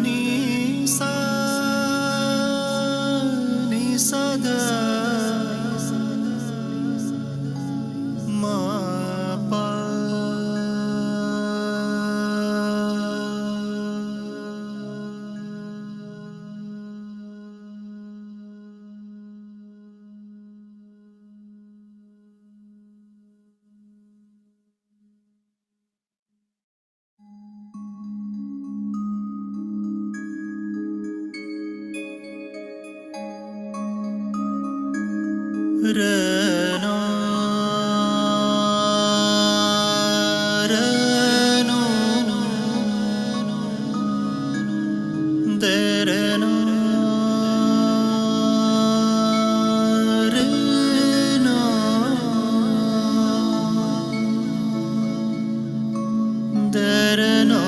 नी सा नी सा ध मा पा। रनो रनो दरनो रनो दरनो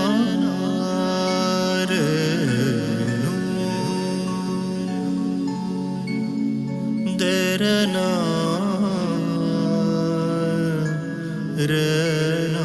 रनो रनो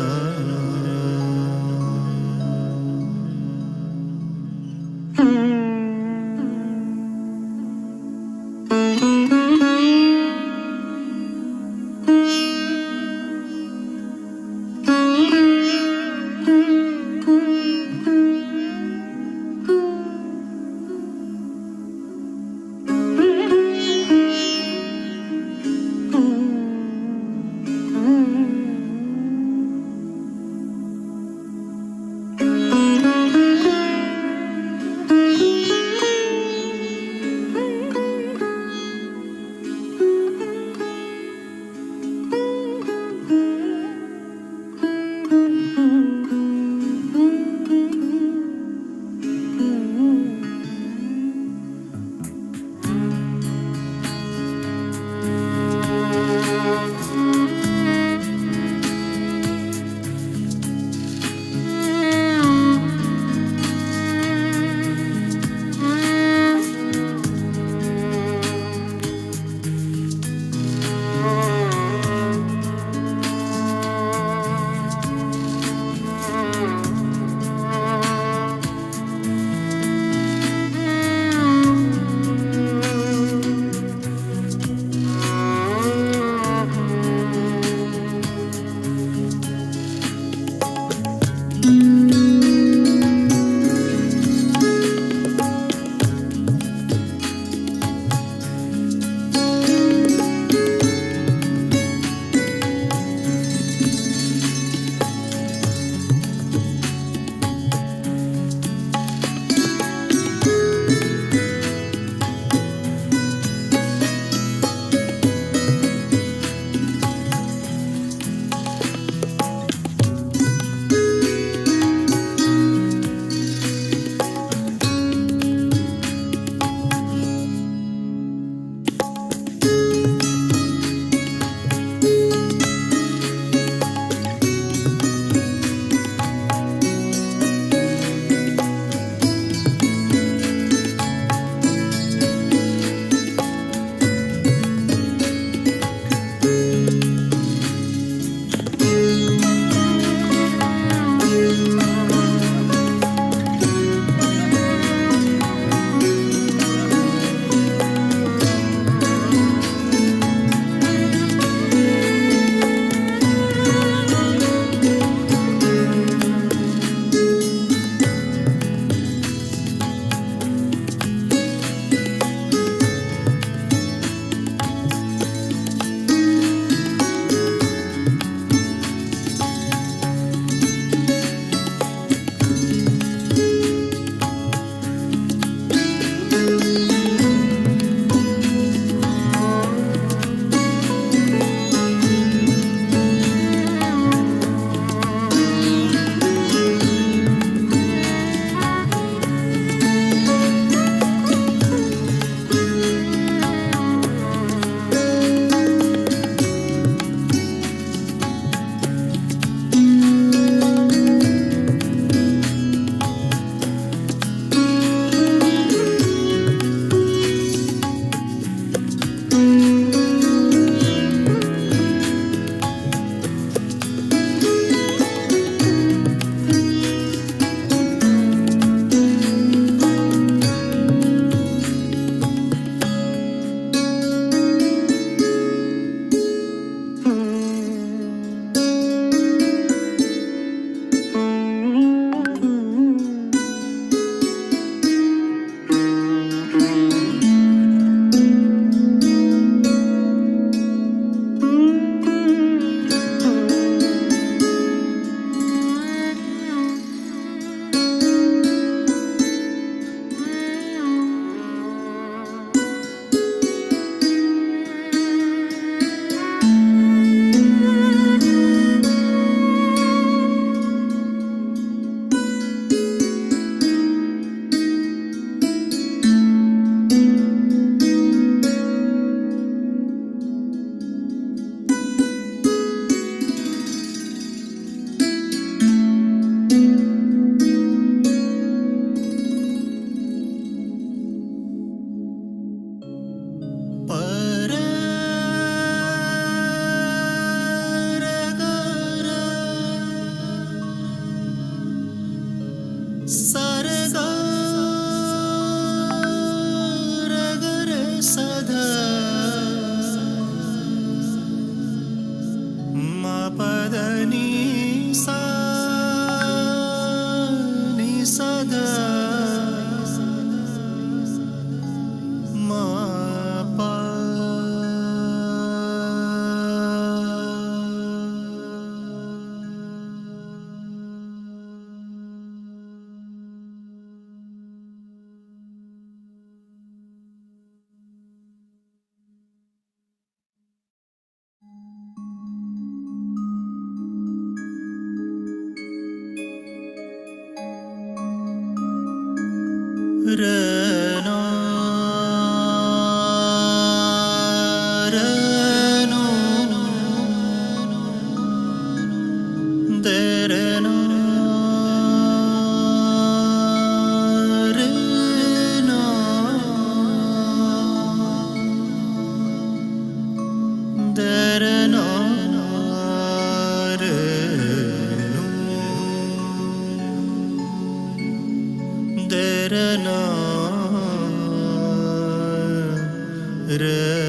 सदा मा पा रनो रनो दरनो रनो दरनो रनो रनो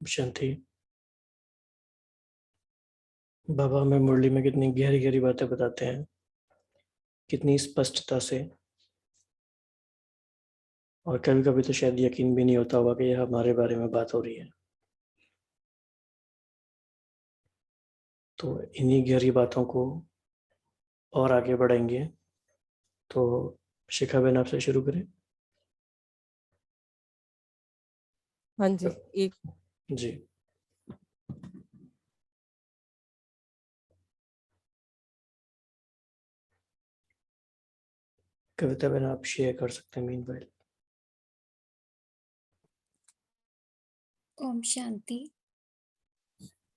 शांति। बाबा हमें मुरली में कितनी गहरी गहरी बातें बताते हैं, कितनी स्पष्टता से, और कभी कभी तो शायद यकीन भी नहीं होता होगा कि यह हमारे बारे में बात हो रही है। तो इन्हीं गहरी बातों को और आगे बढ़ाएंगे। तो शिखा बहन आपसे शुरू करें। हाँ जी, एक जी। कविता बहन आप शेयर कर सकते हैं मीनवाइल। ओम शांति।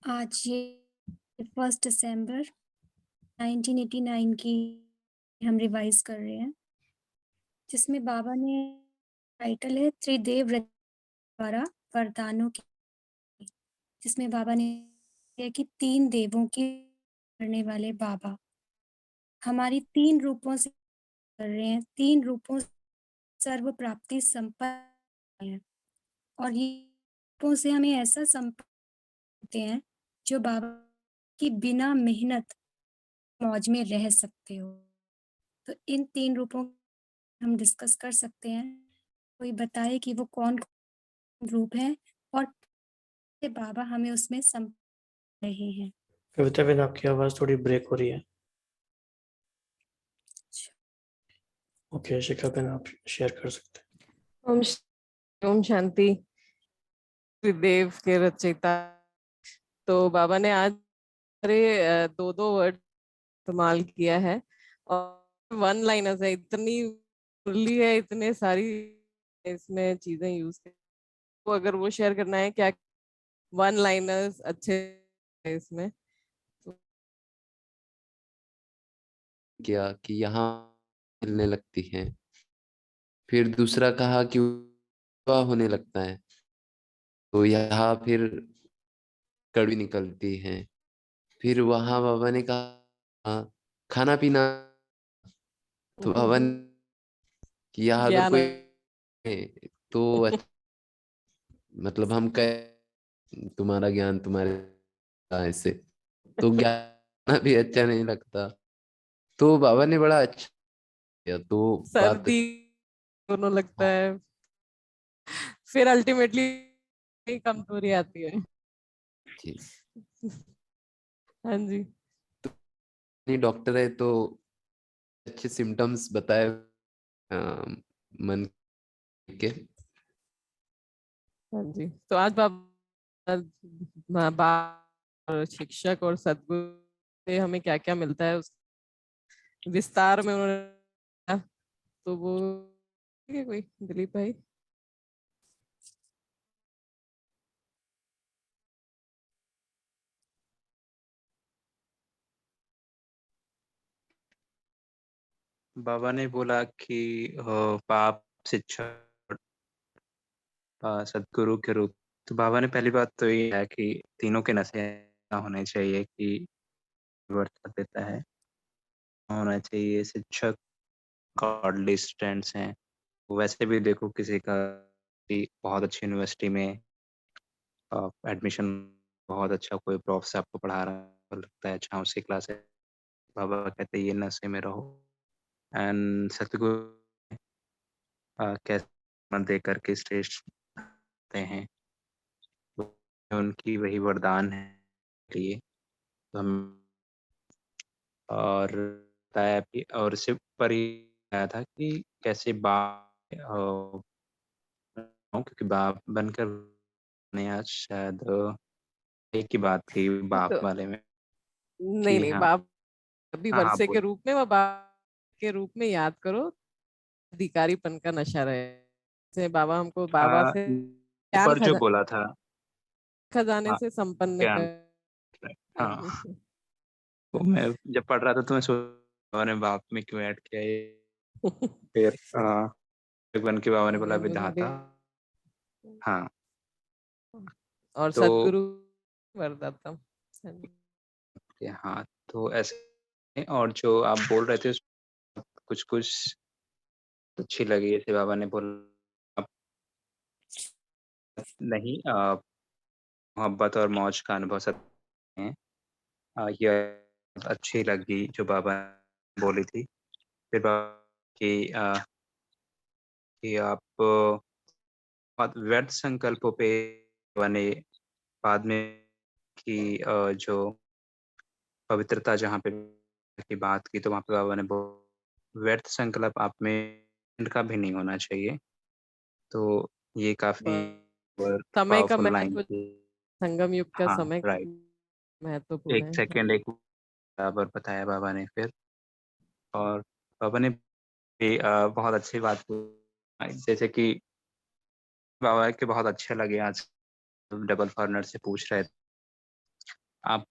आज ये 1 दिसंबर 1989 की हम रिवाइज कर रहे हैं, जिसमें बाबा ने टाइटल है त्रिदेव द्वारा वरदानों की, जिसमें बाबा ने किया कि 3 देवों की करने वाले बाबा हमारी 3 रूपों से कर रहे हैं, 3 रूपों से सर्व प्राप्ति संपन्न है, और ये रूपों से हमें ऐसा संपन्न होते हैं जो बाबा की बिना मेहनत मौज में रह सकते हो। तो इन 3 रूपों हम डिस्कस कर सकते हैं। कोई बताए कि वो कौन रूप है और बाबा हमें उसमें सम रहे हैं। कविता बहन आपकी आवाज थोड़ी ब्रेक हो रही है। ओके शिखा बहन आप शेयर कर सकते हैं। ओम शांति। त्रिदेव के रचयिता तो बाबा ने आज दो दो वर्ड इस्तेमाल किया है, और वन लाइनर्स है, इतनी मुरली है, इतने सारी इसमें चीजें यूज कर, तो अगर वो शेयर करना है क्या वन लाइनर्स अच्छे है इसमें तो। किया कि यहाँ मिलने लगती है। फिर दूसरा कहा कि होने लगता है, तो यहाँ फिर कड़वी निकलती है। फिर वहां बाबा ने कहा खाना पीना, तो बाबा ने कि यहाँ अगर ज्ञान कोई है तो मतलब हम कह तुम्हारा ज्ञान तुम्हारे ऐसे, तो ज्ञान भी अच्छा नहीं लगता। तो बाबा ने बड़ा अच्छा किया, तो बात सर्दी दोनों लगता है, फिर अल्टीमेटली कमजोरी आती है। अच्छी। हाँ जी, नहीं डॉक्टर है तो अच्छे सिम्टम्स बताए मन के। हाँ जी। तो आज बाबा शिक्षक और सदगुरु से हमें क्या क्या मिलता है उस विस्तार में उन्होंने, तो वो ठीक है कोई दिलीप भाई। बाबा ने बोला कि पाप शिक्षा सदगुरु के रूप। तो बाबा ने पहली बात तो ये है कि तीनों के नशे ना होने चाहिए कि वर्ता देता है, होना चाहिए शिक्षक गॉडली स्टूडेंट्स हैं। वैसे भी देखो किसी का बहुत अच्छी यूनिवर्सिटी में एडमिशन, बहुत अच्छा कोई प्रोफेसर आपको पढ़ा रहा है, तो लगता है अच्छा उसकी क्लास है, बाबा कहते हैं ये नशे में रहो। एंड सतगुरु कैसे मन दे करके श्रेष्ठ होते हैं, तो उनकी वही वरदान है लिए। तो हम और बताया कि और सिर्फ पर ही आया था कि कैसे बाप क्योंकि बाप बनकर ने आज शायद एक ही बात थी बाप तो वाले में नहीं कि नहीं, हाँ बाप अभी हाँ हाँ वर्षे के बोल रूप में व बाप के रूप में याद करो, अधिकारीपन का नशा रहे से बाबा हमको बाबा से ज्ञान ऊपर जो बोला था खजाने हाँ से संपन्न ज्ञान। कर। हाँ हाँ जी। तो मैं जब पढ़ रहा था तो मैं सोच बाबा ने बाप में क्यों ऐड किया ये। फिर बन के बाबा ने बोला विधाता। हाँ और तो सदगुरु वरदाता। हाँ जी। हाँ तो ऐसे और जो आप बोल रहे थे कुछ कुछ अच्छी लगी, जैसे बाबा ने बोला नहीं मोहब्बत और मौज का अनुभव सकते हैं। यह अच्छी लगी जो बाबा बोली थी। फिर कि आप बहुत व्यर्थ संकल्पों पे बने बाद में की जो पवित्रता जहाँ पे की बात की, तो वहाँ पे बाबा ने व्यर्थ संकल्प आप में का भी नहीं होना चाहिए। तो ये काफ़ी समय का पावरफुल लाइन महत्व, थी। संगम युग का हाँ, समय राइट। महत्वपूर्ण 1 है। सेकंड एक बराबर बताया बाबा ने फिर। और बाबा ने भी बहुत अच्छी बात की, जैसे कि बाबा के बहुत अच्छे लगे आज डबल फॉरेनर से पूछ रहे थे, आप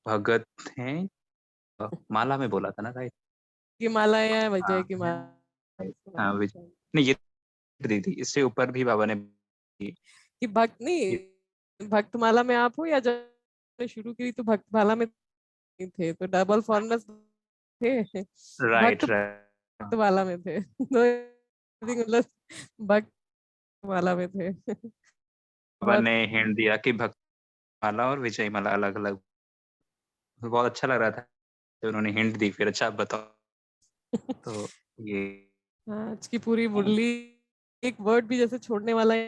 भगत हैं? माला में बोला था ना, राइट? की माला या हाँ, विजय की माला, हाँ, नहीं ये दी थी, इससे ऊपर भी बाबा ने की। कि भक्त नहीं, भक्तमाला में आप हो या जब आपने शुरू की तो भक्तमाला में नहीं थे, तो डबल फॉरनर्स थे, भक्त राइट, राइट। भक्तमाला में थे। तो मतलब भक्तमाला में थे। बाबा बहुत ने हिंट दिया कि भक्त माला और विजय माला अलग-अलग। बहुत अच्छा लग रहा था, तो उन्होंने हिंट दी फिर, अच्छा आप बताओ। तो ये आज की पूरी मुरली एक वर्ड भी जैसे छोड़ने वाला है,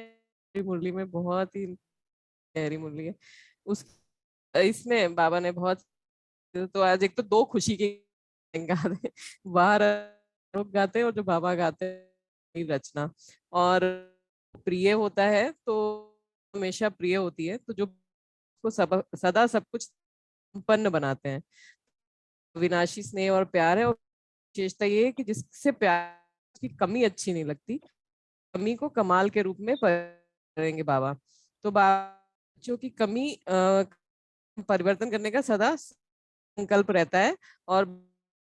पूरी मुरली में बहुत ही गहरी मुरली है। उस इसमें बाबा ने बहुत, तो आज एक तो दो खुशी के गा रहे, बाहर लोग गाते हैं और जो बाबा गाते हैं रचना, और प्रिय होता है तो हमेशा प्रिय होती है, तो जो को सब सदा सब कुछ संपन्न बनाते हैं। विनाशी स्नेह और प्यार है, और विशेषता ये है कि जिससे प्यार की कमी अच्छी नहीं लगती, कमी को कमाल के रूप में करेंगे बाबा। तो बच्चों की कमी परिवर्तन करने का सदा संकल्प रहता है, और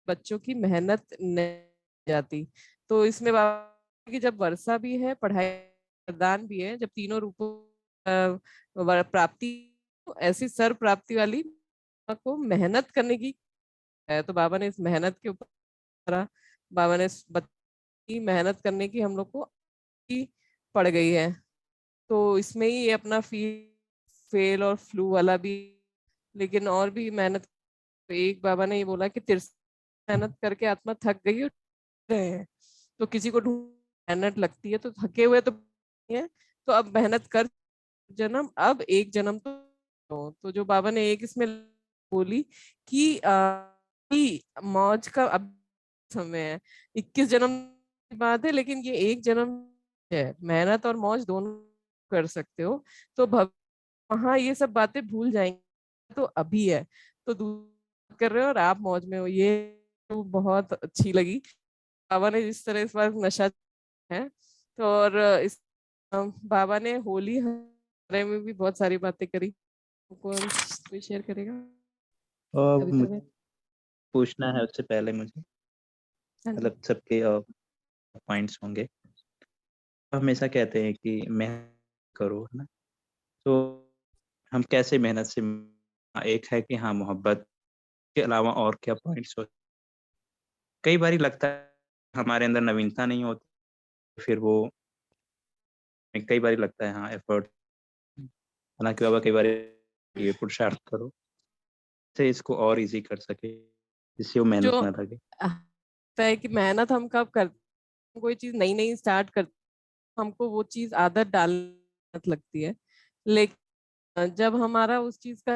बच्चों की मेहनत नहीं जाती। तो इसमें बाबा की जब वर्षा भी है, पढ़ाई वरदान भी है, जब तीनों रूपों प्राप्ति, तो ऐसी सर प्राप्ति वाली को मेहनत करने की है। तो बाबा ने इस मेहनत के ऊपर बाबा ने इस की मेहनत करने की हम लोग को की पड़ गई है। तो इसमें ही ये अपना फेल और फ्लू वाला भी, लेकिन और भी मेहनत। तो एक बाबा ने ये बोला कि तिरस मेहनत करके आत्मा थक गई और रहे हैं, तो किसी को ढूंढ मेहनत लगती है, तो थके हुए तो नहीं है, तो अब मेहनत कर, जन्म अब एक जन्म तो जो बाबा ने एक इसमें बोली कि कि मौज का अब समय है, 21 जन्म की बात है, लेकिन ये एक जन्म है, मेहनत और मौज दोनों कर सकते हो। तो वहाँ ये सब बातें भूल जाएंगे, तो अभी है, तो दूर कर रहे हो और आप मौज में हो, ये तो बहुत अच्छी लगी। बाबा ने जिस तरह इस बार नशा है, तो और इस बाबा ने होली बारे में भी बहुत सारी बातें करी। कौन कोई शेयर करेगा? कविता मुझे में। पूछना है उससे पहले मुझे, हाँ जी। मतलब सबके पॉइंट्स होंगे। हमेशा कहते हैं कि मेहनत करो, है ना? तो हम कैसे मेहनत से, एक है कि हाँ, मोहब्बत के अलावा और क्या पॉइंट्स हो, कई बारी लगता है हमारे अंदर नवीनता नहीं होती, फिर वो कई बारी लगता है हाँ, एफर्ट, हालाँकि बाबा कई बारी ये पुरुषार्थ करो, से इसको और ईज़ी कर सके, जिससे वो जो मेहनत ना लगे। लगता है कि मेहनत हम कब करते हैं, कोई चीज नई नई स्टार्ट करते हैं, हमको वो चीज आदत डालने लगती है, लेकिन जब हमारा उस चीज का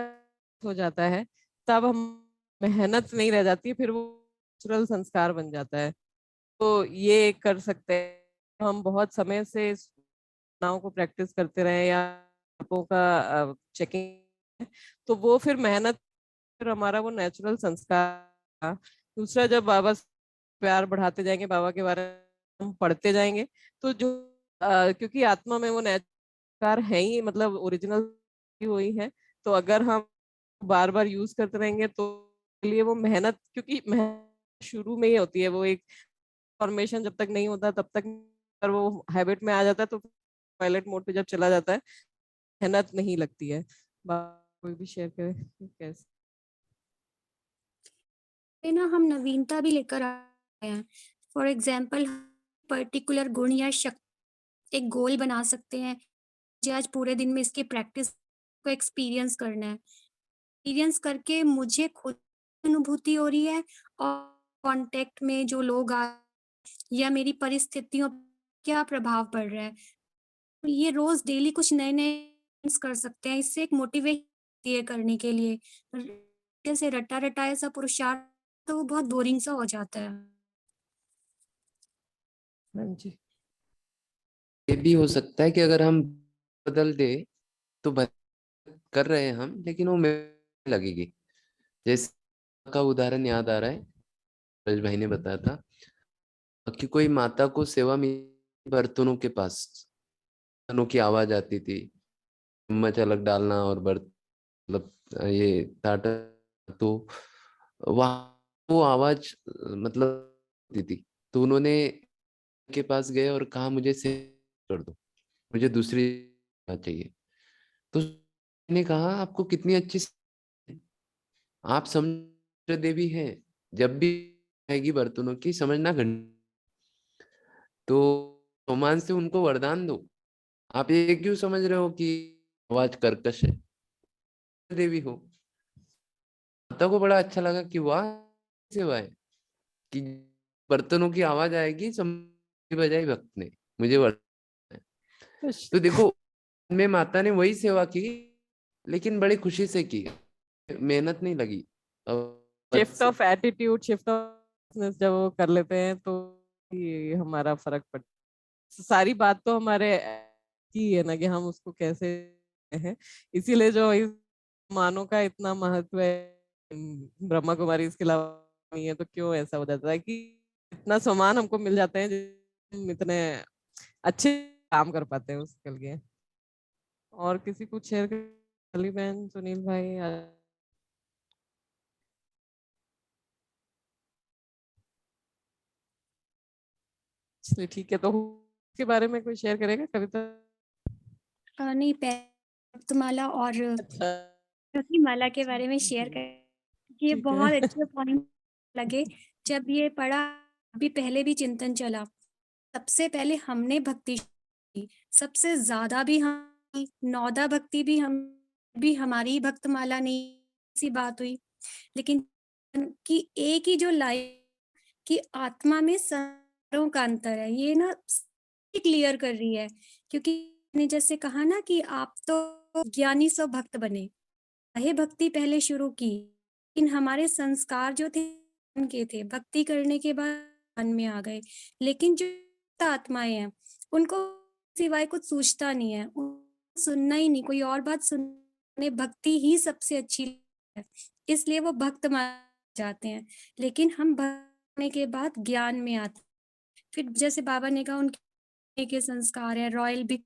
हो जाता है, तब हम मेहनत नहीं रह जाती है, फिर वो नेचुरल संस्कार बन जाता है। तो ये कर सकते हैं हम, बहुत समय से इस भावनाओं को प्रैक्टिस करते रहे या आपों का चेकिंग, तो वो फिर मेहनत, फिर हमारा वो नेचुरल संस्कार। दूसरा, जब बाबा से प्यार बढ़ाते जाएंगे, बाबा के बारे में हम पढ़ते जाएंगे, तो जो क्योंकि आत्मा में वो नेचुरल है ही, मतलब ओरिजिनल वही है, तो अगर हम बार बार यूज करते रहेंगे तो लिए वो मेहनत, क्योंकि मेहनत शुरू में ही होती है, वो एक फॉर्मेशन जब तक नहीं होता तब तक, पर वो हैबिट में आ जाता है, तो पायलट मोड पे जब चला जाता है, मेहनत नहीं लगती है। कोई भी शेयर करे कैसे? पे ना हम नवीनता भी लेकर आए हैं। फॉर एग्जाम्पल, पर्टिकुलर गुण या शक्ति एक गोल बना सकते हैं, मुझे आज पूरे दिन में इसकी प्रैक्टिस को एक्सपीरियंस करना है। एक्सपीरियंस करके मुझे खुद अनुभूति हो रही है और कॉन्टेक्ट में जो लोग आ या मेरी परिस्थितियों क्या प्रभाव पड़ रहा है। ये रोज डेली कुछ नए-नए कर सकते हैं, इससे एक मोटिवेट ये करने के लिए। जैसे रटा-रटाया सा पुरुषार्थ तो वो बहुत बोरिंग सा हो जाता है। हाँ जी। ये भी हो सकता है कि अगर हम बदल दे तो कर रहे हैं हम, लेकिन वो मेरे लगेगी। जैसे का उदाहरण याद आ रहा है, रज भाई ने बताया था कि कोई माता को सेवा में बर्तनों के पास बर्तनों की आवाज आती थी, चम्मच अलग डालना और मतलब ये टाटा, तो वहाँ वो आवाज मतलब होती थी। तो उन्होंने के पास गए और कहा मुझे से कर दो, मुझे दूसरी चाहिए। तो मैंने कहा आपको कितनी अच्छी आप समझ देवी हैं, जब भी आएगी बर्तनों की समझना घंटी, तो रोमान से उनको वरदान दो। आप ये क्यों समझ रहे हो कि आवाज कर्कश है, देवी हो। माता को बड़ा अच्छा लगा कि वाह सेवा है कि बर्तनों की आवाज आएगी, समझ बजाई भक्त ने मुझे वरदान है। तो देखो में माता ने वही सेवा की, लेकिन बड़ी खुशी से की, मेहनत नहीं लगी। Shift of attitude, shift of जब वो कर लेते हैं तो ये हमारा फर्क पड़ता। सारी बात तो हमारे की है ना कि हम उसको कैसे हैं। इसीलिए जो इस मानों का इतना महत्व है, ब्रह्मा कुमारी इसके अलावा नहीं है, तो क्यों ऐसा हो जाता है कि इतना सम्मान हमको मिल जाते हैं, हम इतने अच्छे काम कर पाते हैं उसके लिए। और किसी कुछ शेयर कर, बहन, सुनील भाई, चलिए ठीक है। तो उसके बारे में कोई शेयर करेगा कविता? नहीं, माला और अच्छा, माला के बारे में शेयर कर, ये ठीक बहुत है। अच्छे पॉइंट लगे। जब ये पढ़ा, अभी पहले भी चिंतन चला, सबसे पहले हमने भक्ति की, सबसे ज्यादा भी हम नौदा भक्ति भी हम भी हमारी भक्तमाला नहीं, सी बात हुई। लेकिन कि एक ही जो लाइन कि आत्मा में संस्कारों का अंतर है, ये ना क्लियर कर रही है। क्योंकि ने जैसे कहा ना कि आप तो ज्ञानी सो भक्त बने, चाहे भक्ति पहले शुरू की, लेकिन हमारे संस्कार जो थे उनके थे, भक्ति करने के बाद मन में आ गए। लेकिन जो आत्माएं हैं उनको सिवाय कुछ सूझता नहीं है, सुनना ही नहीं, कोई और बात सुनने, भक्ति ही सबसे अच्छी है, इसलिए वो भक्त माने जाते हैं। लेकिन हम भक्ति के बाद ज्ञान में आते, फिर जैसे बाबा ने कहा उनके के संस्कार है, रॉयल भी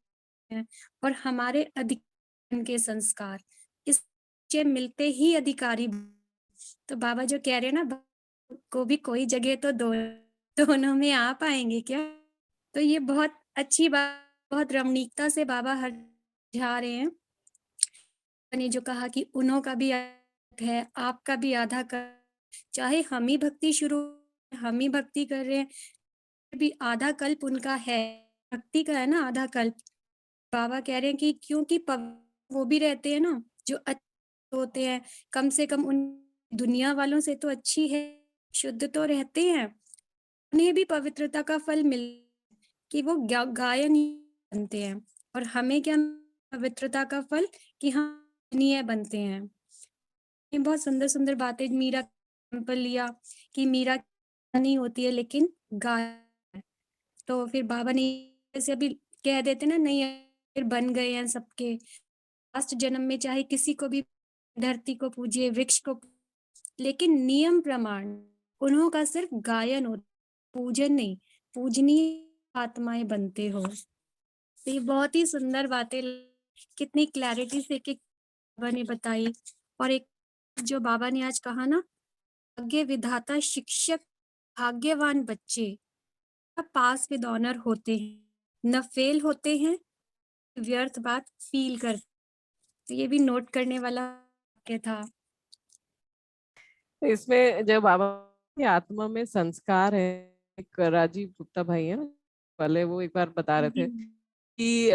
है, और हमारे अधिकार के संस्कार, इस मिलते ही अधिकारी। तो बाबा जो कह रहे हैं ना, को भी कोई जगह तो दोनों में आ पाएंगे क्या? तो ये बहुत अच्छी बात, बहुत रमणीकता से बाबा हर जा रहे हैं। ने जो कहा कि उन्हों का भी है, आपका भी आधा कर, चाहे हम ही भक्ति शुरू, हम ही भक्ति कर रहे हैं, भी आधा कल्प उनका है, भक्ति का है ना आधा कल्प। बाबा कह रहे हैं कि क्योंकि वो भी रहते हैं ना जो अच्छे होते हैं, कम से कम उन दुनिया वालों से तो अच्छी है, शुद्ध तो रहते हैं, उन्हें भी पवित्रता का फल मिल कि वो गायन बनते हैं। और हमें क्या पवित्रता का फल कि हम बनते हैं। ये बहुत सुंदर सुंदर बातें मीरा एग्जाम्पल लिया कि मीरा नहीं होती है लेकिन गाय। तो फिर बाबा ने जैसे अभी कह देते ना, नहीं फिर बन गए हैं सबके, लास्ट जन्म में चाहे किसी को भी धरती को पूजिए, वृक्ष को, लेकिन नियम प्रमाण उन्हों का सिर्फ गायन हो, पूजन नहीं, पूजनीय आत्माएं बनते हो। तो ये बहुत ही सुंदर बातें, कितनी क्लैरिटी से कि बाबा ने बताई। और एक जो बाबा ने आज कहा ना, भाग्य विधाता शिक्षक भाग्यवान बच्चे पास विद ऑनर होते हैं, न फेल होते हैं, व्यर्थ बात फील कर। तो ये भी नोट करने वाला क्या था। तो इसमें जब बाबा की आत्मा में संस्कार है, एक राजीव गुप्ता भाई है ना वाले, वो एक बार बता रहे थे कि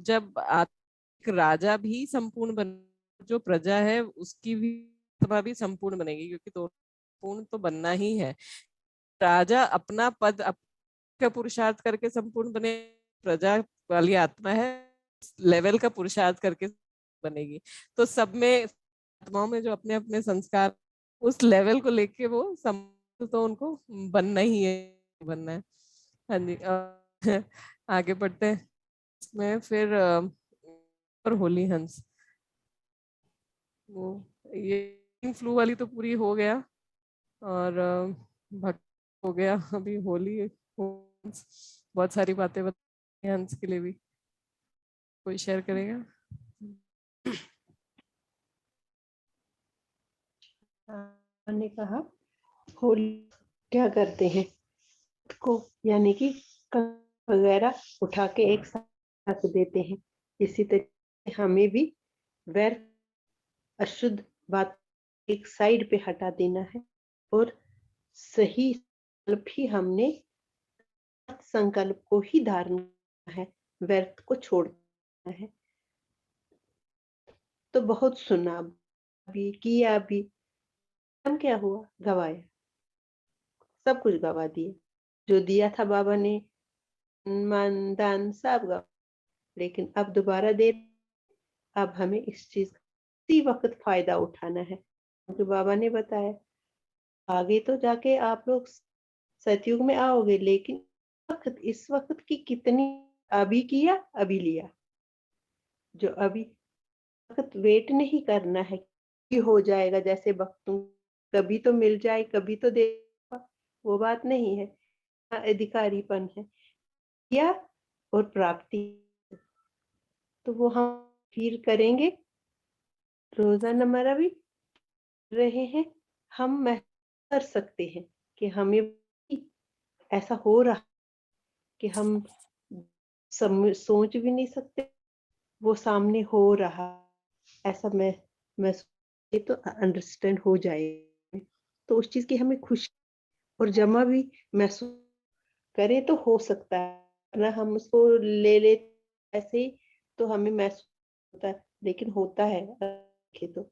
जब एक राजा भी संपूर्ण बन जो प्रजा है उसकी भी आत्मा भी संपूर्ण बनेगी, क्योंकि दोनों पूर्ण तो बनना ही है। राजा अपना पद का पुरुषार्थ करके संपूर्ण बने, प्रजा वाली आत्मा है लेवल का पुरुषार्थ करके बनेगी। तो सब में आत्माओं में जो अपने अपने संस्कार उस लेवल को लेके वो तो उनको बनना ही है, बनना है। हाँ जी। आगे बढ़ते हैं इसमें फिर और होली हंस, वो ये फ्लू वाली तो पूरी हो गया और भक्त हो गया। अभी होली हंस, बहुत सारी बातें बताई हंस के लिए भी, कोई शेयर करेगा? ने कहा होली क्या करते हैं को, यानी कि कंकड़ वगैरह उठा के एक साथ रख देते हैं। इसी तरह हमें भी व्यर्थ अशुद्ध बात एक साइड पे हटा देना है और सही संकल्प ही हमने संकल्प को ही धारण करना है, व्यर्थ को छोड़ना है। तो बहुत सुना भी, किया भी, हम क्या हुआ, गवाया, सब कुछ गवा दिया। जो दिया था बाबा ने मान दान सब गवा, लेकिन अब दोबारा दे, अब हमें इस चीज का इसी वक्त फायदा उठाना है, क्योंकि बाबा ने बताया आगे तो जाके आप लोग सतयुग में आओगे, लेकिन इस वक्त की कितनी अभी किया अभी लिया। जो अभी वक्त वेट नहीं करना है कि हो जाएगा, जैसे वक्तों कभी तो मिल जाए कभी तो दे, वो बात नहीं है। अधिकारीपन है किया और प्राप्ति, तो वो हम फील करेंगे। रोजाना हमारा भी रहे हैं, हम महसूस कर सकते हैं कि हमें ऐसा हो रहा कि हम सोच भी नहीं सकते, वो सामने हो रहा, ऐसा मैं तो अंडरस्टैंड हो जाए, तो उस चीज की हमें खुशी और जमा भी महसूस करें तो हो सकता है ना। हम उसको ले ले ऐसे तो हमें महसूस होता है, लेकिन होता है तो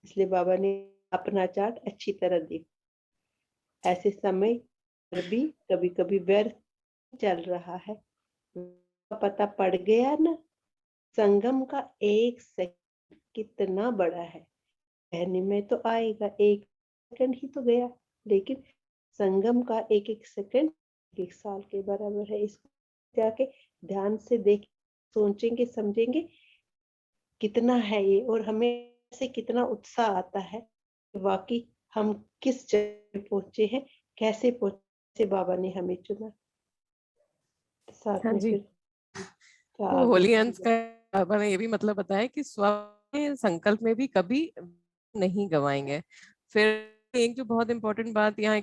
इसलिए बाबा ने अपना चार्ट अच्छी तरह देखा। ऐसे समय पर भी कभी कभी व्यर्थ चल रहा है, पता पड़ गया ना, संगम का एक सेकंड कितना बड़ा है। कहने में तो आएगा एक सेकंड ही तो गया, लेकिन संगम का एक एक सेकंड एक साल के बराबर है। इसको जाके ध्यान से देख, सोचेंगे समझेंगे कितना है ये, और हमें से कितना उत्साह आता है कि वाकई हम किस जगह पहुंचे हैं, कैसे पहुंचे, बाबा ने हमें चुना। साथ हाँ में जी। फिर तो होली अंश का बाबा ने ये भी मतलब बताया कि स्वामी संकल्प में भी कभी नहीं गवाएंगे। फिर एक जो बहुत इंपॉर्टेंट बात यहाँ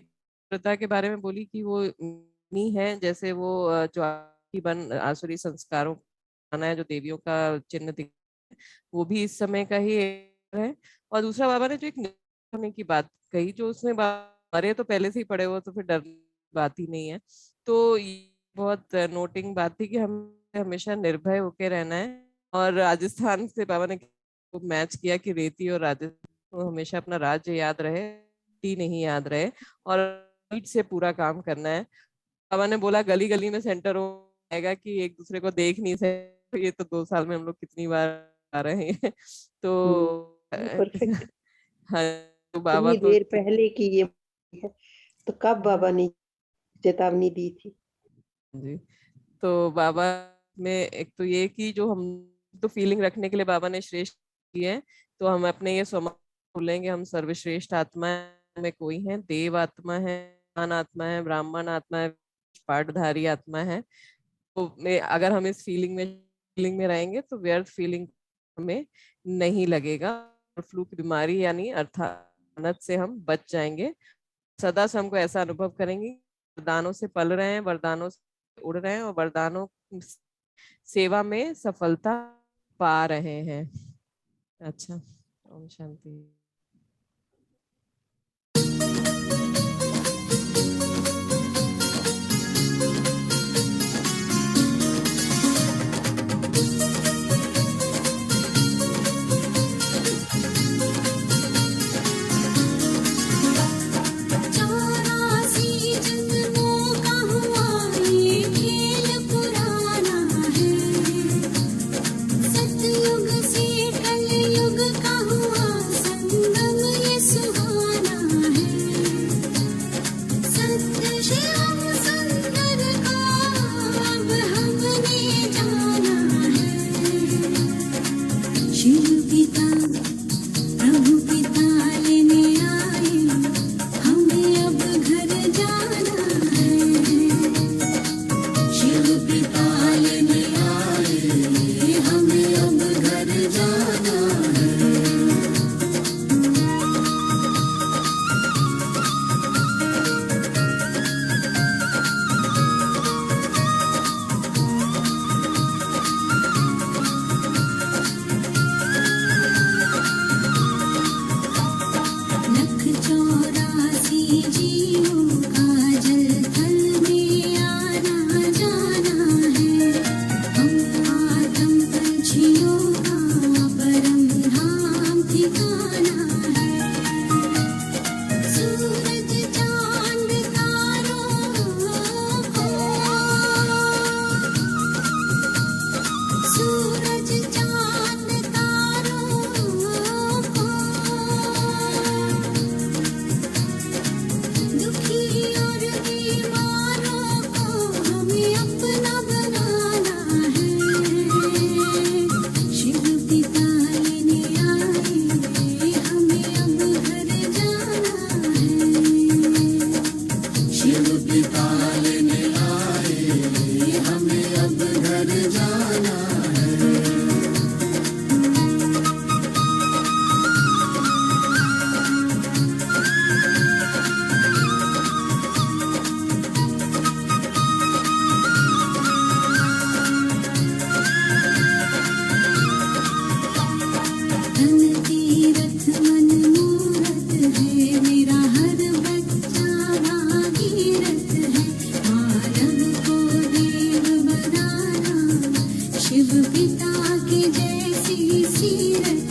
प्रथा के बारे में बोली कि वो नहीं है, जैसे वो जो बन आसुरी संस्कारों आना है, जो देवियों का चिन्ह वो भी इस समय का ही है। और दूसरा बाबा ने जो एक होने की बात कही, जो उसमें मरे तो पहले से ही पड़े हो, तो फिर डर बात ही नहीं है। तो ये बहुत नोटिंग बात थी कि हम हमेशा निर्भय होके रहना है। और राजस्थान से बाबा ने मैच किया कि रेती और राजस्थान को हमेशा अपना राज्य याद रहे, टी नहीं याद रहे, और नीट से पूरा काम करना है। बाबा ने बोला गली गली में सेंटर हो जाएगा कि एक दूसरे को देख नहीं सकते। ये तो 2 साल में हम लोग कितनी बार आ रहे हैं। तो परफेक्ट। हाँ, तो बाबा इतनी तो देर पहले की ये है, तो कब बाबा ने चेतावनी दी थी? जी। तो बाबा में एक तो ये कि जो हम तो फीलिंग रखने के लिए बाबा ने श्रेष्ठ की है, तो हम अपने ये स्वमान बोलेंगे हम सर्वश्रेष्ठ आत्मा में कोई है, देव आत्मा है, आत्मा है, ब्राह्मण आत्मा है, पाठधारी आत्मा है। तो अगर हम इस फीलिंग में रहेंगे तो व्यर्थ फीलिंग हमें नहीं लगेगा, और फ्लू की बीमारी यानी अर्थात से हम बच जाएंगे। सदा से हमको ऐसा अनुभव करेंगे वरदानों से पल रहे हैं, वरदानों से उड़ रहे हैं, और वरदानों सेवा में सफलता पा रहे हैं। अच्छा, ओम शांति। के जैसी सीरत